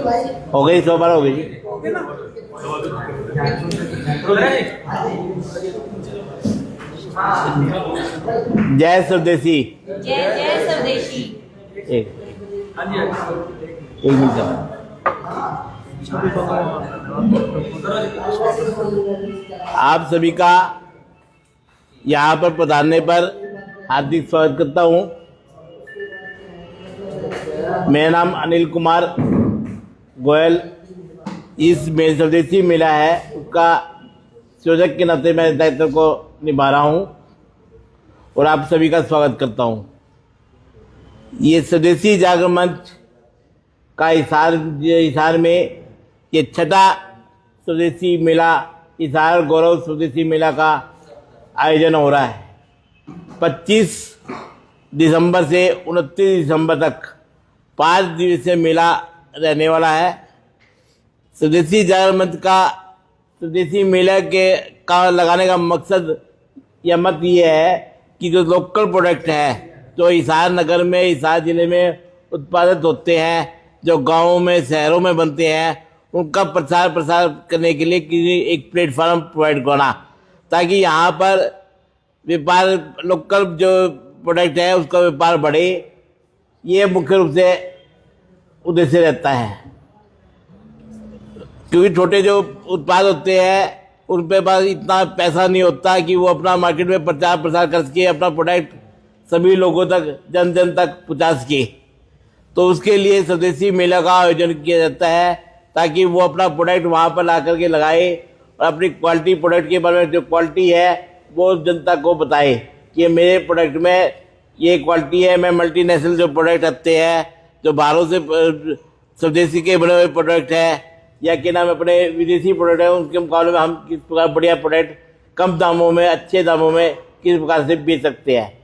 हो गई 100 बार हो गई। जय स्वदेशी। जय जय स्वदेशी। एक मिनट। आप सभी का यहाँ पर पधारने पर हार्दिक स्वागत करता हूँ। मेरा नाम अनिल कुमार गोयल। इस मेरे स्वदेशी मेला है उसका संयोजक के नाते मैं दायित्व को निभा रहा हूँ और आप सभी का स्वागत करता हूँ। ये स्वदेशी जागरण मंच का हिसार में ये छठा स्वदेशी मेला, हिसार गौरव स्वदेशी मेला का आयोजन हो रहा है। 25 दिसंबर से 29 दिसंबर तक 5 दिवसीय मेला रहने वाला है। स्वदेशी जागरण मंच का स्वदेशी मेला का लगाने का मकसद या मत ये है कि जो लोकल प्रोडक्ट है जो हिसार नगर में, हिसार जिले में उत्पादित होते हैं, जो गांवों में शहरों में बनते हैं, उनका प्रचार प्रसार करने के लिए किसी एक प्लेटफॉर्म प्रोवाइड करना, ताकि यहाँ पर व्यापार, लोकल जो प्रोडक्ट है उसका व्यापार बढ़े। ये मुख्य रूप से उद्देश्य रहता है, क्योंकि छोटे जो उत्पाद होते हैं उन पे पास इतना पैसा नहीं होता कि वो अपना मार्केट में प्रचार प्रसार कर सके, अपना प्रोडक्ट सभी लोगों तक, जन जन तक पहुँचा सके। तो उसके लिए स्वदेशी मेला का आयोजन किया जाता है, ताकि वो अपना प्रोडक्ट वहाँ पर ला करके लगाए और अपनी क्वालिटी, प्रोडक्ट के बारे में जो क्वालिटी है वो जनता को बताए कि मेरे प्रोडक्ट में ये क्वालिटी है। मैं मल्टीनेशनल जो प्रोडक्ट आते हैं, जो बाहरों से स्वदेशी के बने हुए प्रोडक्ट है या क्या नाम अपने विदेशी प्रोडक्ट है, उनके मुकाबले में हम किस प्रकार बढ़िया प्रोडक्ट कम दामों में, अच्छे दामों में किस प्रकार से बेच सकते हैं।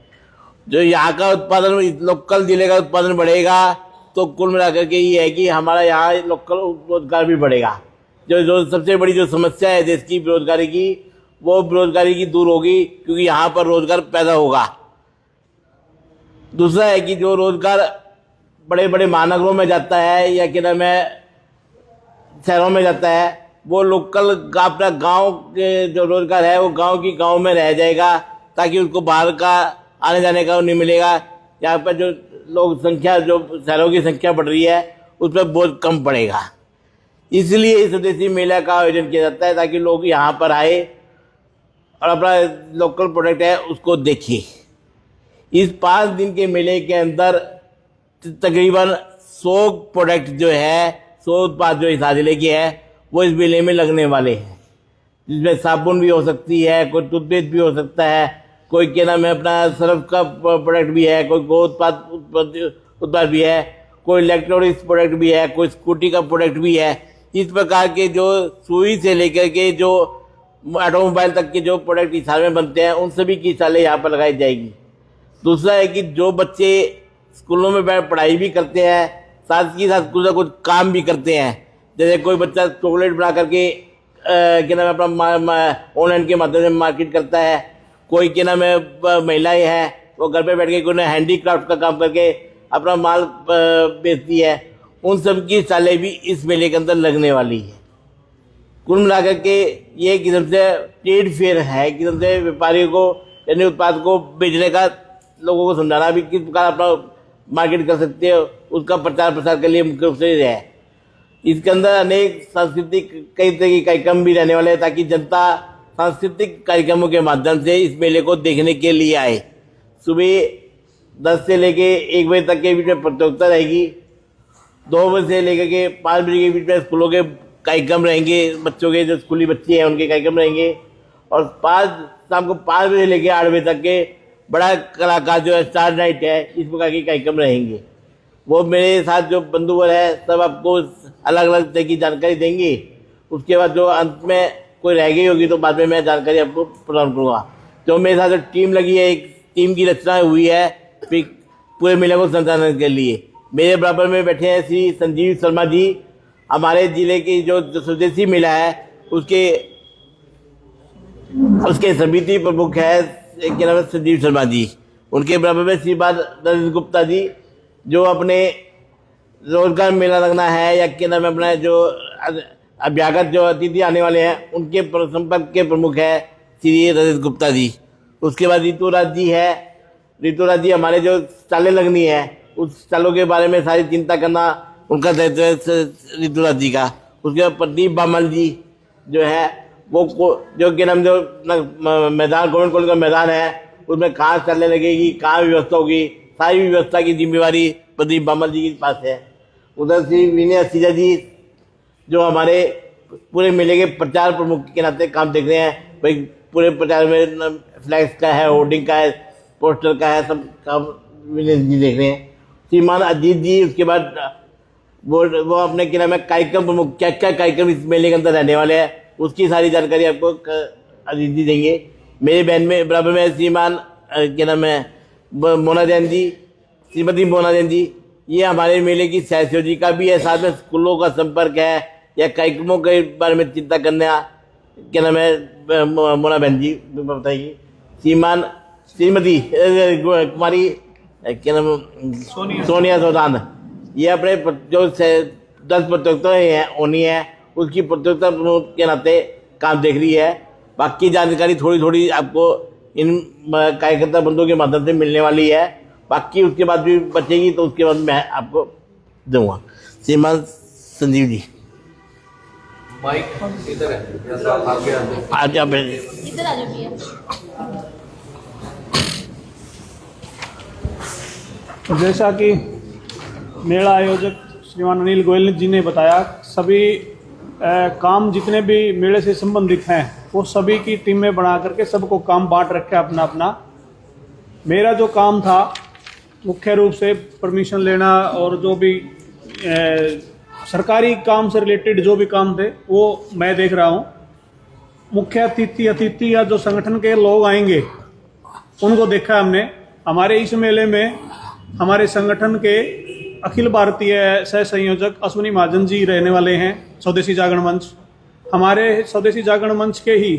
जो यहाँ का उत्पादन, लोकल जिले का उत्पादन बढ़ेगा तो कुल मिलाकर के ये है कि हमारा यहाँ लोकल रोजगार भी बढ़ेगा। जो सबसे बड़ी जो समस्या है देश की बेरोजगारी की, वो बेरोजगारी की दूर होगी, क्योंकि यहाँ पर रोजगार पैदा होगा। दूसरा है कि जो रोजगार बड़े बड़े महानगरों में जाता है या क्या नाम है शहरों में जाता है, वो लोकल अपना गांव के जो रोजगार है वो गांव की गांव में रह जाएगा, ताकि उसको बाहर का आने जाने का नहीं मिलेगा। यहाँ पर जो लोग संख्या, जो शहरों की संख्या बढ़ रही है, उस पर बोझ कम पड़ेगा। इसलिए इस स्वदेशी मेला का आयोजन किया जाता है, ताकि लोग यहाँ पर आए और अपना लोकल प्रोडक्ट है उसको देखें। इस 5 दिन के मेले के अंदर तकरीबन 100 प्रोडक्ट जो है, 100 उत्पाद जो हिसार जिले के है वो इस मेले में लगने वाले हैं, जिसमें साबुन भी हो सकती है, कोई टूथपेस्ट भी हो सकता है, कोई क्या नाम है अपना सर्फ का प्रोडक्ट भी है, कोई गो उत्पाद भी है, कोई इलेक्ट्रॉनिक्स प्रोडक्ट भी है, कोई स्कूटी का प्रोडक्ट भी है। इस प्रकार के जो सुई से लेकर के जो ऑटोमोबाइल तक के जो प्रोडक्ट हिसार में बनते हैं, उन सभी की सालें यहाँ पर लगाई जाएगी। दूसरा है कि जो बच्चे स्कूलों में बैठ पढ़ाई भी करते हैं, साथ ही साथ कुछ ना कुछ काम भी करते हैं, जैसे कोई बच्चा चॉकलेट बना करके क्या नाम अपना ऑनलाइन के माध्यम से मार्केट करता है, कोई क्या नाम है महिलाएं हैं वो घर पे बैठ के कोई हैंडीक्राफ्ट का काम करके अपना माल बेचती है। उन सब की सालें भी इस मेले के अंदर लगने वाली है। कुल मिलाकर के ये एक किस्म से ट्रेड फेयर है, एक किस्म से व्यापारियों को यानी उत्पाद को बेचने का, लोगों को समझाना भी किस प्रकार अपना मार्केट कर सकते हो, उसका प्रचार प्रसार के लिए मुख्य रूप से है। इसके अंदर अनेक सांस्कृतिक कई तरह के कार्यक्रम भी रहने वाले हैं, ताकि जनता सांस्कृतिक कार्यक्रमों के माध्यम से इस मेले को देखने के लिए आए। सुबह 10 से लेके 1 बजे तक के बीच में प्रतियोगिता रहेगी, 2 बजे से लेकर के 5 बजे के बीच में स्कूलों के कार्यक्रम रहेंगे, बच्चों के जो स्कूली बच्चे हैं उनके कार्यक्रम रहेंगे, और शाम को 5 बजे लेके 8 बजे तक के बड़ा कलाकार जो है स्टार नाइट है, इस प्रकार के कार्यक्रम रहेंगे। वो मेरे साथ जो बंधुवर है सब आपको अलग अलग तरह की जानकारी देंगे। उसके बाद जो अंत में कोई रह गई होगी तो बाद में मैं जानकारी आपको प्रदान करूँगा। जो मेरे साथ जो टीम लगी है, एक टीम की रचना हुई है पूरे मेले को संचालन के लिए। मेरे बराबर में बैठे हैं श्री संजीव शर्मा जी, हमारे जिले की जो स्वदेशी मेला है उसके समिति प्रमुख है, क्या नाम है, संजीव शर्मा जी। उनके बराबर में श्रीपाद नरेंद्र गुप्ता जी, जो अपने रोजगार मेला लगना है या क्या नाम है अपना जो अभ्यागत जो अतिथि आने वाले हैं उनके संपर्क के प्रमुख है श्री रजत गुप्ता जी। उसके बाद ऋतुराज जी है। ऋतुराज जी हमारे जो स्टालें लगनी है उस स्टालों के बारे में सारी चिंता करना उनका दायित्व है ऋतुराज जी का। उसके बाद प्रदीप बामल जी जो है वो जो कि नाम जो मैदान गवर्नमेंट कॉलेज का मैदान है उसमें कहाँ स्टालें लगेगी, कहाँ व्यवस्था होगी, सारी व्यवस्था की जिम्मेवारी प्रदीप बामल जी के पास है। उधर श्री विनय सीजा जी जो हमारे पूरे मेले के प्रचार प्रमुख के नाते काम देख रहे हैं। भाई पूरे प्रचार में फ्लैक्स का है, होर्डिंग का है, पोस्टर का है, सब काम विनय जी देख रहे हैं। श्रीमान अजीत जी उसके बाद वो अपने क्या नाम है कार्यक्रम प्रमुख, क्या क्या कार्यक्रम इस मेले के अंदर रहने वाले हैं उसकी सारी जानकारी आपको अजीत जी देंगे। मेरे बहन में बराबर में श्रीमान क्या नाम है मोना जैन जी, श्रीमती मोना जैन जी, ये हमारे मेले की सहयोगी का भी है। साथ में स्कूलों का संपर्क है या कार्यक्रमों के बारे में चिंता करने क्या नाम है मोना बहन जी बताइए। श्रीमान श्रीमती कुमारी क्या नाम सोनिया सोदान, ये अपने जो 10 प्रतियोगिताएं हैं होनी है उसकी प्रतियोगिता के नाते काम देख रही है। बाकी जानकारी थोड़ी थोड़ी आपको इन कार्यकर्ता बंधुओं के माध्यम से मिलने वाली है। बाकी उसके बाद भी बचेगी तो उसके बाद मैं आपको दूंगा। श्रीमान संजीव जी माइक इधर है, आज आप इधर आ जाइए। जैसा कि मेला आयोजक श्रीमान अनिल गोयल जी ने बताया, सभी काम जितने भी मेले से संबंधित हैं वो सभी की टीमें बना करके सबको काम बांट रखे अपना अपना। मेरा जो काम था मुख्य रूप से परमिशन लेना और जो भी सरकारी काम से रिलेटेड जो भी काम थे वो मैं देख रहा हूँ। मुख्य अतिथि या जो संगठन के लोग आएंगे उनको देखा हमने। हमारे इस मेले में हमारे संगठन के अखिल भारतीय सह संयोजक अश्विनी महाजन जी रहने वाले हैं, स्वदेशी जागरण मंच। हमारे स्वदेशी जागरण मंच के ही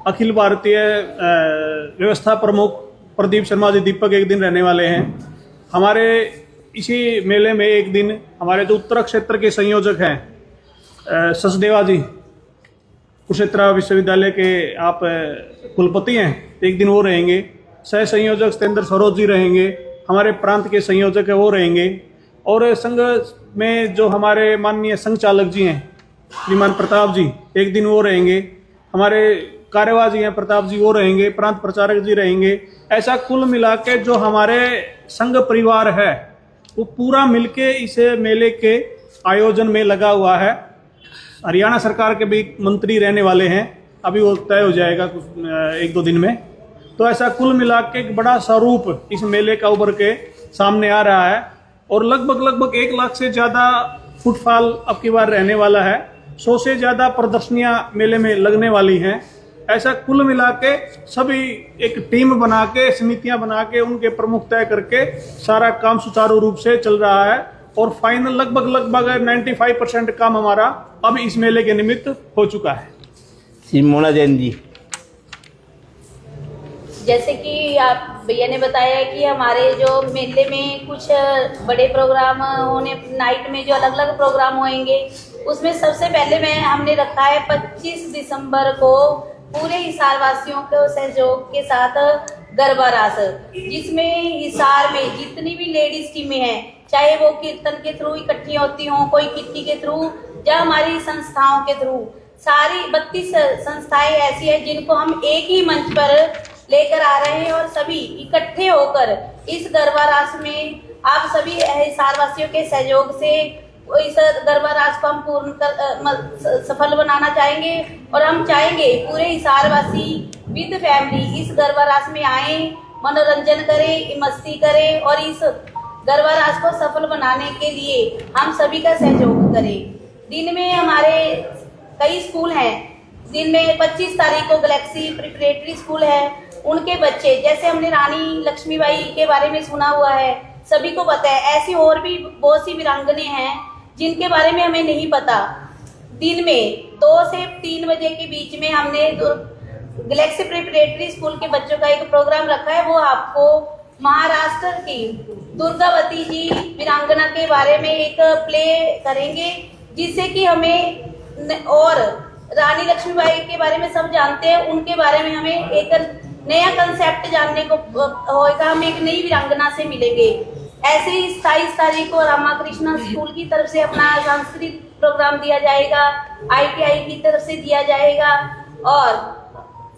अखिल भारतीय व्यवस्था प्रमुख प्रदीप शर्मा जी दीपक एक दिन रहने वाले हैं। हमारे इसी मेले में एक दिन हमारे जो उत्तर क्षेत्र के संयोजक हैं सचदेवा जी, कुरुक्षेत्र विश्वविद्यालय के आप कुलपति हैं, एक दिन वो रहेंगे। सह संयोजक सत्येंद्र सरोज जी रहेंगे, हमारे प्रांत के संयोजक है वो रहेंगे। और संघ में जो हमारे माननीय संघ चालक जी हैं श्रीमान प्रताप जी, एक दिन वो रहेंगे। हमारे कार्यवाह जी हैं प्रताप जी, वो रहेंगे। प्रांत प्रचारक जी रहेंगे। ऐसा कुल मिला के जो हमारे संघ परिवार है वो पूरा मिलके इस मेले के आयोजन में लगा हुआ है। हरियाणा सरकार के भी मंत्री रहने वाले हैं, अभी वो तय हो जाएगा कुछ 1-2 दिन में। तो ऐसा कुल मिला के एक बड़ा स्वरूप इस मेले का उभर के सामने आ रहा है। और लगभग 1 लाख से ज़्यादा फुटफॉल अब की बार रहने वाला है। 100 से ज़्यादा प्रदर्शनियां मेले में लगने वाली हैं। ऐसा कुल मिला के सभी एक टीम बना के, समितियां बना के, उनके प्रमुख तय करके सारा काम सुचारू रूप से चल रहा है। और फाइनल लगभग 95% काम हमारा अब इस मेले के निमित्त हो चुका है। श्री मोना जैन जी, जैसे कि आप भैया ने बताया कि हमारे जो मेले में कुछ बड़े प्रोग्राम होने, नाइट में जो अलग अलग प्रोग्राम होंगे, उसमें सबसे पहले हमने रखा है 25 दिसंबर को पूरे हिसार वासियों के सहयोग के साथ गरबा रास, जिसमें हिसार में जितनी भी लेडीज टीमें हैं, चाहे वो कीर्तन के थ्रू इकट्ठी होती हों, कोई किट्टी के थ्रू या हमारी संस्थाओं के थ्रू, सारी 32 संस्थाएं ऐसी हैं जिनको हम एक ही मंच पर लेकर आ रहे हैं। और सभी इकट्ठे होकर इस गरबा रास में आप सभी हिसार वासियों के सहयोग से इस गरबा रास को हम पूर्ण कर सफल बनाना चाहेंगे। और हम चाहेंगे पूरे हिसार वासी विद फैमिली इस गरबा रास में आए, मनोरंजन करें, मस्ती करें और इस गरबा रास को सफल बनाने के लिए हम सभी का सहयोग करें। दिन में हमारे कई स्कूल हैं। दिन में 25 तारीख को गैलेक्सी प्रिपरेटरी स्कूल है, उनके बच्चे, जैसे हमने रानी लक्ष्मीबाई के बारे में सुना हुआ है, सभी को पता है। ऐसी और भी बहुत सी वीरांगने हैं जिनके बारे में हमें नहीं पता। दिन में 2 से 3 बजे के बीच में हमने गैलेक्सी प्रिपरेटरी स्कूल के बच्चों का एक प्रोग्राम रखा है। वो आपको महाराष्ट्र की दुर्गावती जी वीरांगना के बारे में एक प्ले करेंगे, जिससे कि हमें और रानी लक्ष्मीबाई के बारे में सब जानते हैं, उनके बारे में हमें एक नया कंसेप्ट जानने को होगा, हम एक नई वीरांगना से मिलेंगे। ऐसे ही 27 तारीख को रामाकृष्ण स्कूल की तरफ से अपना सांस्कृतिक प्रोग्राम दिया जाएगा, ITI की तरफ से दिया जाएगा और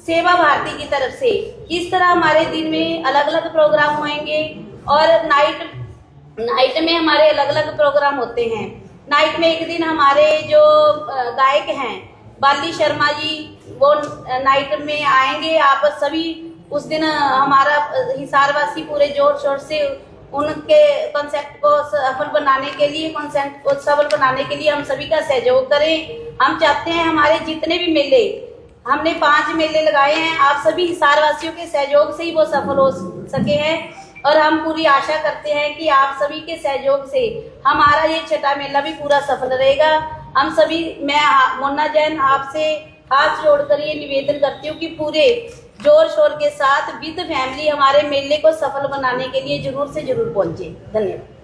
सेवा भारती की तरफ से। इस तरह हमारे दिन में अलग अलग प्रोग्राम होंगे और नाइट में हमारे अलग अलग प्रोग्राम होते हैं। नाइट में एक दिन हमारे जो गायक हैं बाली शर्मा जी, वो नाइट में आएंगे। आप सभी उस दिन हमारा हिसारवासी पूरे जोर शोर से उनके कॉन्सेप्ट को सफल बनाने के लिए हम सभी का सहयोग करें। हम चाहते हैं हमारे जितने भी मेले, हमने 5 मेले लगाए हैं, आप सभी हिसारवासियों के सहयोग से ही वो सफल हो सके हैं और हम पूरी आशा करते हैं कि आप सभी के सहयोग से हमारा ये छठा मेला भी पूरा सफल रहेगा। हम सभी, मैं मोना जैन आपसे हाथ जोड़कर ये निवेदन करती हूँ कि पूरे जोर शोर के साथ विद फैमिली हमारे मेले को सफल बनाने के लिए जरूर से जरूर पहुंचे। धन्यवाद।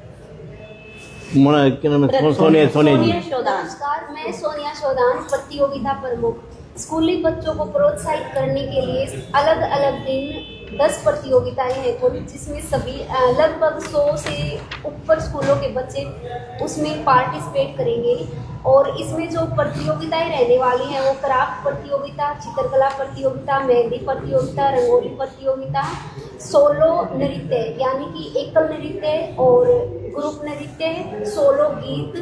सोनिया शोधान। नमस्कार, मैं सोनिया शोधान, प्रतियोगिता प्रमुख। स्कूली बच्चों को प्रोत्साहित करने के लिए अलग अलग दिन 10 प्रतियोगिताएं हैं कुल, जिसमें सभी लगभग 100 से ऊपर स्कूलों के बच्चे उसमें पार्टिसिपेट करेंगे। और इसमें जो प्रतियोगिताएं रहने वाली हैं वो क्राफ्ट प्रतियोगिता, चित्रकला प्रतियोगिता, मेहंदी प्रतियोगिता, रंगोली प्रतियोगिता, सोलो नृत्य यानी कि एकल नृत्य और ग्रुप नृत्य, सोलो गीत,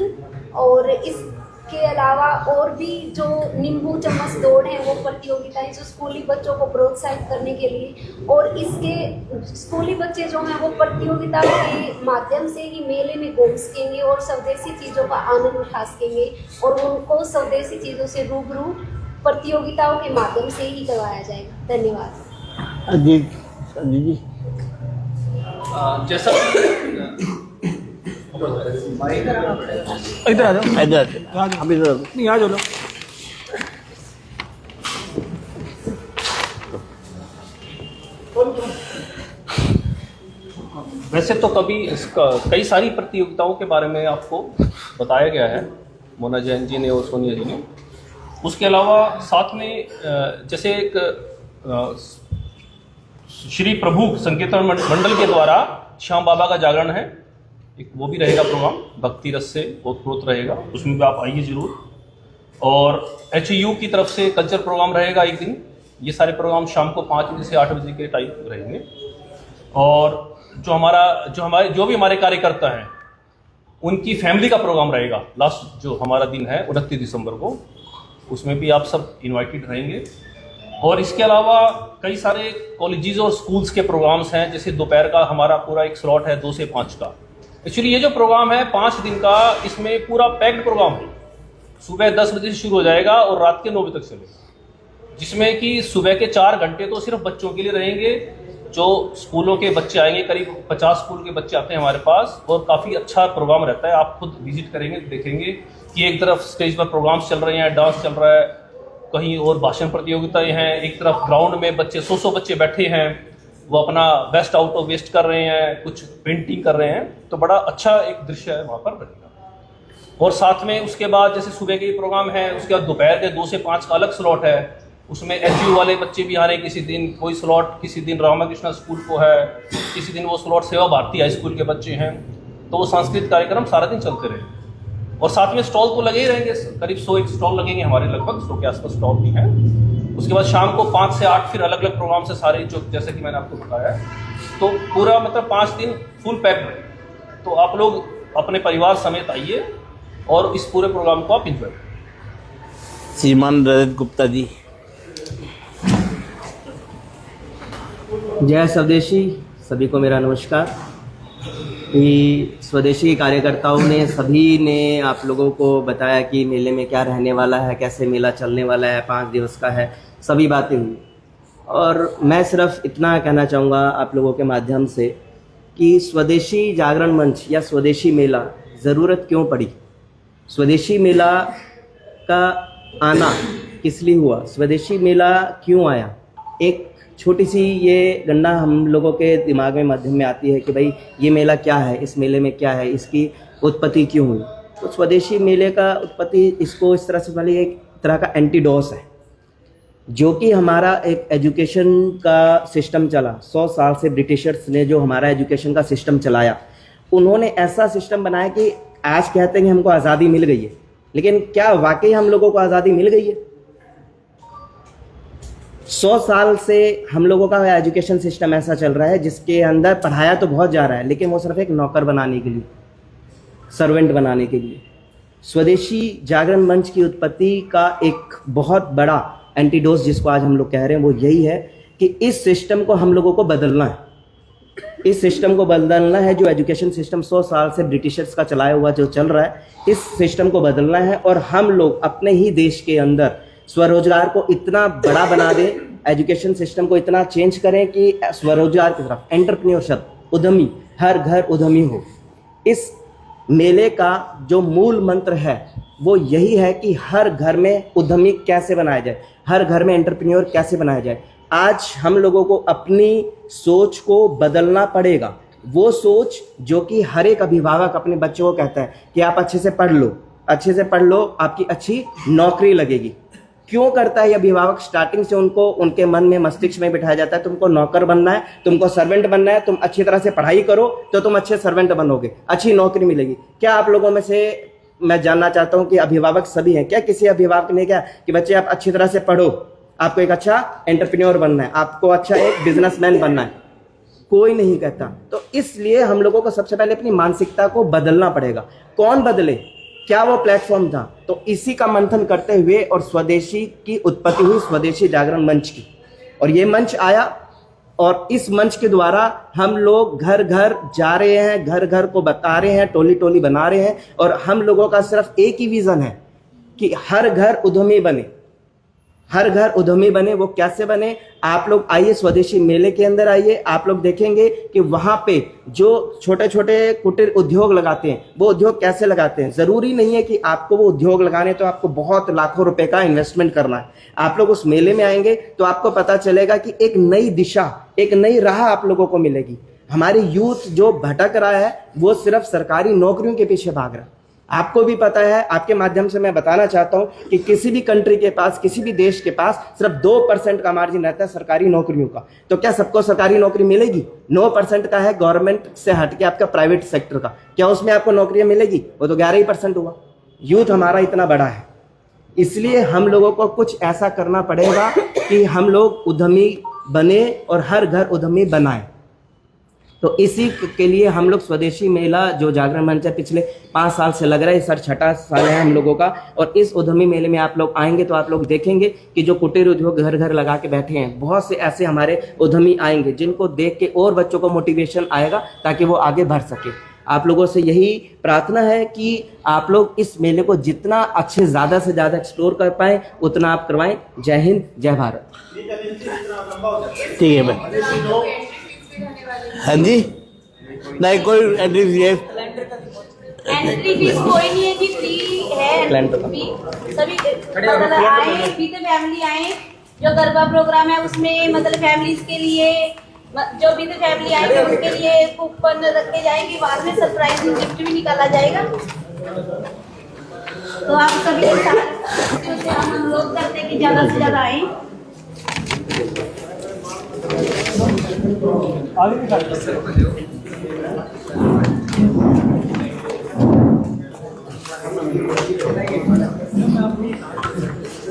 और इसके अलावा और भी जो नींबू चम्मच दौड़ है वो प्रतियोगिताएं जो स्कूली बच्चों को प्रोत्साहित करने के लिए। और इसके स्कूली बच्चे जो हैं वो प्रतियोगिता के माध्यम से ही मेले में घूम सकेंगे और स्वदेशी चीज़ों का आनंद उठा सकेंगे और उनको स्वदेशी चीज़ों से रूबरू प्रतियोगिताओं के माध्यम से ही करवाया जाएगा। धन्यवाद। जी जैसा इधर आ जाओ, अभी नहीं आ जाओ। वैसे तो कई सारी प्रतियोगिताओं के बारे में आपको बताया गया है मोना जैन जी ने और सोनिया जी ने। उसके अलावा साथ में जैसे एक श्री प्रभु संकीर्तन मंडल के द्वारा श्याम बाबा का जागरण है, एक वो भी रहेगा प्रोग्राम, भक्ति रस से ओतप्रोत रहेगा, उसमें भी आप आइए जरूर। और HU की तरफ से कल्चर प्रोग्राम रहेगा एक दिन। ये सारे प्रोग्राम शाम को 5 बजे से 8 बजे के टाइम रहेंगे। और जो भी हमारे कार्यकर्ता हैं उनकी फैमिली का प्रोग्राम रहेगा लास्ट जो हमारा दिन है 29 दिसंबर को, उसमें भी आप सब इनवाइटेड रहेंगे। और इसके अलावा कई सारे कॉलेजेस और स्कूल्स के प्रोग्राम्स हैं, जैसे दोपहर का हमारा पूरा एक स्लॉट है 2 से 5 का। एक्चुअली ये जो प्रोग्राम है 5 दिन का, इसमें पूरा पैक्ड प्रोग्राम है। सुबह 10 बजे से शुरू हो जाएगा और रात के 9 बजे तक चलेगा, जिसमें कि सुबह के 4 घंटे तो सिर्फ बच्चों के लिए रहेंगे। जो स्कूलों के बच्चे आएंगे, करीब 50 स्कूल के बच्चे आते हैं हमारे पास, और काफ़ी अच्छा प्रोग्राम रहता है। आप खुद विजिट करेंगे, देखेंगे कि एक तरफ स्टेज पर प्रोग्राम्स चल रहे हैं, डांस चल रहा है, कहीं और भाषण प्रतियोगिताएं हैं, एक तरफ ग्राउंड में बच्चे 100 बच्चे बैठे हैं, वो अपना बेस्ट आउट ऑफ वेस्ट कर रहे हैं, कुछ पेंटिंग कर रहे हैं। तो बड़ा अच्छा एक दृश्य है वहाँ पर बनेगा। और साथ में उसके बाद जैसे सुबह के प्रोग्राम है, उसके बाद दोपहर के 2 से 5 का अलग स्लॉट है, उसमें HU वाले बच्चे भी आ रहे हैं। किसी दिन कोई स्लॉट, किसी दिन रामाकृष्ण स्कूल को है, किसी दिन वो स्लॉट सेवा भारती हाई स्कूल के बच्चे हैं। तो वो सांस्कृतिक कार्यक्रम सारा दिन चलते रहे। और साथ में स्टॉल तो लगे ही रहेंगे, करीब 100 स्टॉल लगेंगे हमारे, लगभग 100 के आसपास स्टॉल भी हैं। उसके बाद शाम को 5 से 8 फिर अलग अलग प्रोग्राम से सारे, जो जैसे कि मैंने आपको बताया, तो पूरा मतलब 5 दिन फुल पैक्ड रहे। तो आप लोग अपने परिवार समेत आइए और इस पूरे प्रोग्राम को आप इंजॉय करें। श्रीमान रजत गुप्ता जी। जय स्वदेशी, सभी को मेरा नमस्कार। स्वदेशी कार्यकर्ताओं ने सभी ने आप लोगों को बताया कि मेले में क्या रहने वाला है, कैसे मेला चलने वाला है, 5 दिवस का है, सभी बातें हुई। और मैं सिर्फ इतना कहना चाहूँगा आप लोगों के माध्यम से कि स्वदेशी जागरण मंच या स्वदेशी मेला ज़रूरत क्यों पड़ी, स्वदेशी मेला का आना किस लिए हुआ, स्वदेशी मेला क्यों आया। एक छोटी सी ये गणना हम लोगों के दिमाग में मध्यम में आती है कि भाई ये मेला क्या है, इस मेले में क्या है, इसकी उत्पत्ति क्यों हुई। तो स्वदेशी मेले का उत्पत्ति इसको इस तरह से वाली एक तरह का एंटीडोस है, जो कि हमारा एक एजुकेशन का सिस्टम चला 100 साल से। ब्रिटिशर्स ने जो हमारा एजुकेशन का सिस्टम चलाया, उन्होंने ऐसा सिस्टम बनाया कि आज कहते हैं कि हमको आज़ादी मिल गई है, लेकिन क्या वाकई हम लोगों को आज़ादी मिल गई है? 100 साल से हम लोगों का एजुकेशन सिस्टम ऐसा चल रहा है जिसके अंदर पढ़ाया तो बहुत जा रहा है, लेकिन वो सिर्फ एक नौकर बनाने के लिए, सर्वेंट बनाने के लिए। स्वदेशी जागरण मंच की उत्पत्ति का एक बहुत बड़ा एंटीडोस जिसको आज हम लोग कह रहे हैं वो यही है कि इस सिस्टम को हम लोगों को बदलना है। इस सिस्टम को बदलना है, जो एजुकेशन सिस्टम 100 साल से ब्रिटिशर्स का चलाया हुआ जो चल रहा है, इस सिस्टम को बदलना है। और हम लोग अपने ही देश के अंदर स्वरोजगार को इतना बड़ा बना दें, एजुकेशन सिस्टम को इतना चेंज करें कि स्वरोजगार की तरफ, एंटरप्रेन्योरशिप, उद्यमी, हर घर उद्यमी हो। इस मेले का जो मूल मंत्र है वो यही है कि हर घर में उद्यमी कैसे बनाया जाए, हर घर में एंटरप्रेन्योर कैसे बनाया जाए। आज हम लोगों को अपनी सोच को बदलना पड़ेगा। वो सोच जो कि हर एक अभिभावक अपने बच्चों को कहता है कि आप अच्छे से पढ़ लो, अच्छे से पढ़ लो, आपकी अच्छी नौकरी लगेगी। क्यों करता है ये अभिभावक? स्टार्टिंग से उनको उनके मन में, मस्तिष्क में बिठाया जाता है तुमको नौकर बनना है, तुमको सर्वेंट बनना है, तुम अच्छी तरह से पढ़ाई करो तो तुम अच्छे सर्वेंट बनोगे, अच्छी नौकरी मिलेगी। क्या आप लोगों में से मैं जानना चाहता हूं कि अभिभावक सभी हैं क्या? किसी अभिभावक ने क्या कि बच्चे आप अच्छी तरह से पढ़ो, आपको एक अच्छा एंटरप्रेन्योर बनना है, आपको अच्छा एक बिजनेसमैन बनना है? कोई नहीं कहता। तो इसलिए हम लोगों को सबसे पहले अपनी मानसिकता को बदलना पड़ेगा। कौन बदले? क्या वो प्लेटफॉर्म था? तो इसी का मंथन करते हुए और स्वदेशी की उत्पत्ति हुई, स्वदेशी जागरण मंच की। और ये मंच आया और इस मंच के द्वारा हम लोग घर घर जा रहे हैं, घर घर को बता रहे हैं, टोली टोली बना रहे हैं। और हम लोगों का सिर्फ एक ही विजन है कि हर घर उद्यमी बने, हर घर उद्यमी बने। वो कैसे बने? आप लोग आइए स्वदेशी मेले के अंदर आइए, आप लोग देखेंगे कि वहां पे जो छोटे छोटे कुटीर उद्योग लगाते हैं वो उद्योग कैसे लगाते हैं। जरूरी नहीं है कि आपको वो उद्योग लगाने तो आपको बहुत लाखों रुपए का इन्वेस्टमेंट करना है। आप लोग उस मेले में आएंगे तो आपको पता चलेगा कि एक नई दिशा, एक नई राह आप लोगों को मिलेगी। हमारी यूथ जो भटक रहा है वो सिर्फ सरकारी नौकरियों के पीछे भाग रहा है। आपको भी पता है, आपके माध्यम से मैं बताना चाहता हूं कि किसी भी कंट्री के पास, किसी भी देश के पास सिर्फ 2% का मार्जिन रहता है सरकारी नौकरियों का। तो क्या सबको सरकारी नौकरी मिलेगी? 9% का है गवर्नमेंट से हटके आपका प्राइवेट सेक्टर का। क्या उसमें आपको नौकरियां मिलेगी? वो तो 11% हुआ। यूथ हमारा इतना बड़ा है, इसलिए हम लोगों को कुछ ऐसा करना पड़ेगा कि हम लोग उद्यमी बने और हर घर उद्यमी बनाए। तो इसी के लिए हम लोग स्वदेशी मेला जो जागरण मंच है पिछले 5 साल से लग रहा है, सर 6ठा साल है हम लोगों का। और इस उद्यमी मेले में आप लोग आएंगे तो आप लोग देखेंगे कि जो कुटीर उद्योग घर घर लगा के बैठे हैं, बहुत से ऐसे हमारे उद्यमी आएंगे जिनको देख के और बच्चों को मोटिवेशन आएगा ताकि वो आगे बढ़ सके। आप लोगों से यही प्रार्थना है कि आप लोग इस मेले को जितना अच्छे ज़्यादा से ज़्यादा एक्सप्लोर कर पाएँ उतना आप करवाएं। जय हिंद, जय भारत। ठीक है भाई। हाँ जी, नहीं कोई एंट्री फीस कोई नहीं है जी, फ्री है एंट्री फी। सभी मतलब आए, विद फैमिली आए। जो गरबा प्रोग्राम है उसमें मतलब फैमिलीज के लिए, जो विद फैमिली आएंगे उनके लिए कूपन रखे जाएंगे, बाद में सरप्राइज गिफ्ट भी निकाला जाएगा। तो आप सभी के साथ हम अनुरोध करते हैं कि ज्यादा से ज्यादा आए।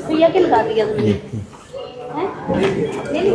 भैया क्या लगा दिया तुमने? हैं? नहीं,